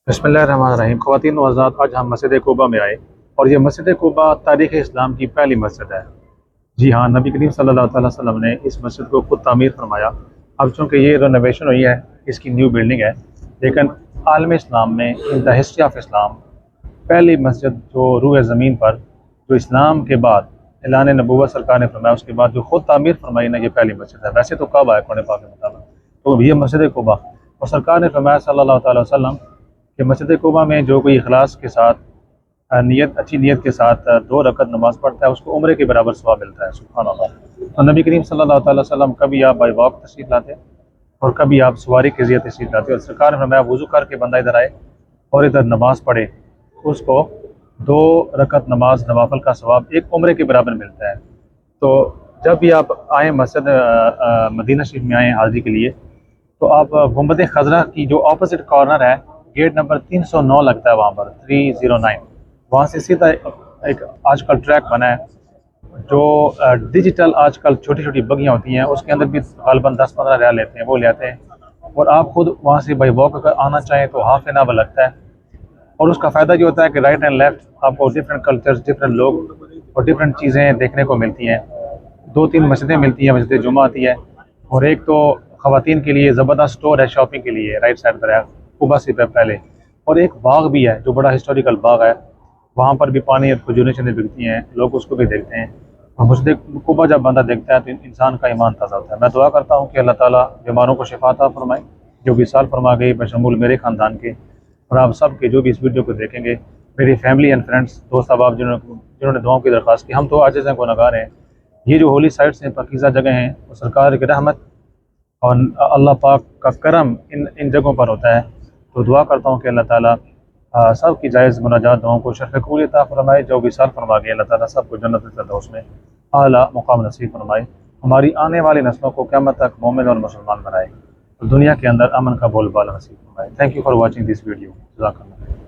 बिस्मिल्लाहिर्रहमानिर्रहीम। ख़वातीन व हज़रात, आज हम मस्जिद कुबा में आए और ये मस्जिद कुबा तारीख़ इस्लाम की पहली मस्जिद है। जी हाँ, नबी करीम सल्लल्लाहु अलैहि वसल्लम ने इस मस्जिद को खुद तामीर फरमाया। अब चूँकि ये रेनोवेशन हुई है, इसकी न्यू बिल्डिंग है, लेकिन आलम इस्लाम में in the history of Islam पहली मस्जिद जो रूह ज़मीन पर, जो इस्लाम के बाद ऐलान नबूवत सरकार ने फरमाया, उसके बाद जो खुद तामीर फरमाई ना, ये पहली मस्जिद है। वैसे तो कब आया कुरान पाक के मुताबिक, तो ये मस्जिद कुबा। और सरकार ने फरमाया सल्लल्लाहु अलैहि वसल्लम कि मस्जिद कुबा में जो कोई इखलास के साथ अच्छी नीयत के साथ 2 रकत नमाज़ पढ़ता है, उसको उम्रे के बराबर सवाब मिलता है। सुभान अल्लाह। तो नबी करीम सल्लल्लाहु अलैहि वसल्लम कभी आप बाई वॉक तशरीफ़ लाते और कभी आप सवारी के ज़रिए तशरीफ़ लाते, और सरकार ने फरमाया वज़ू करके बंदा इधर आए और इधर नमाज़ पढ़े, उसको 2 रकत नमाज नवाफल का सवाब एक उम्रे के बराबर मिलता है। तो जब भी आप आए मस्जिद मदीना शरीफ में आए हाज़री के लिए, तो आप गुंबद खजरा की जो ऑपोजिट कॉर्नर है, गेट नंबर 309 लगता है, वहाँ पर 309, वहाँ से सीधा एक आजकल ट्रैक बना है, जो डिजिटल आजकल छोटी छोटी बगियाँ होती हैं, उसके अंदर भी गालबन 10-15 रियाल लेते हैं, वो ले आते हैं। और आप खुद वहाँ से बाई वॉक अगर आना चाहें तो हाफ एन आवर लगता है। और उसका फ़ायदा ये होता है कि राइट एंड लेफ़्ट आपको डिफरेंट कल्चर्स, डिफरेंट लोग और डिफरेंट चीज़ें देखने को मिलती हैं। 2-3 मस्जिदें मिलती हैं, मस्जिद जुमा आती है, और एक तो ख़वातीन के लिए ज़बरदस्त स्टोर है शॉपिंग के लिए, राइट साइड पर है, कुबा से पहले। और एक बाग भी है जो बड़ा हिस्टोरिकल बाग है, वहाँ पर भी पानी और खजूरें चीज़ें बिकती हैं, लोग उसको भी देखते हैं। और मस्जिद कुबा जब बंदा देखता है तो इंसान का ईमान ताज़ा होता है। मैं दुआ करता हूँ कि अल्लाह ताला बीमारों को शिफा अता फरमाए, जो विसाल फरमा गई बशमूल मेरे ख़ानदान के और आप सब के जो भी इस वीडियो को देखेंगे, मेरी फैमिली एंड फ्रेंड्स, दोस्त अहबाब जिन्होंने दुआओं की दरख्वास्त की। हम तो आजिज़ हैं, गुनहगार हैं। ये जो होली साइट्स हैं, पाकीज़ा जगह हैं, वो सरकार की रहमत और अल्लाह पाक का करम इन इन जगहों पर होता है। तो दुआ करता हूँ कि अल्लाह ताला सब की जायज़ मुनाजात दुआओं को शरफ़ कबूल अता फरमाए। जो विसाल फरमा गए, अल्लाह ताला सबको जन्नत फिरदौस में आला मुकाम नसीब फरमाए। हमारी आने वाली नस्लों को क़यामत तक मोमिन और मुसलमान बनाए, और दुनिया के अंदर अमन का बोलबाला नसीब फरमाए। Thank you for watching this video. जज़ाकल्लाह।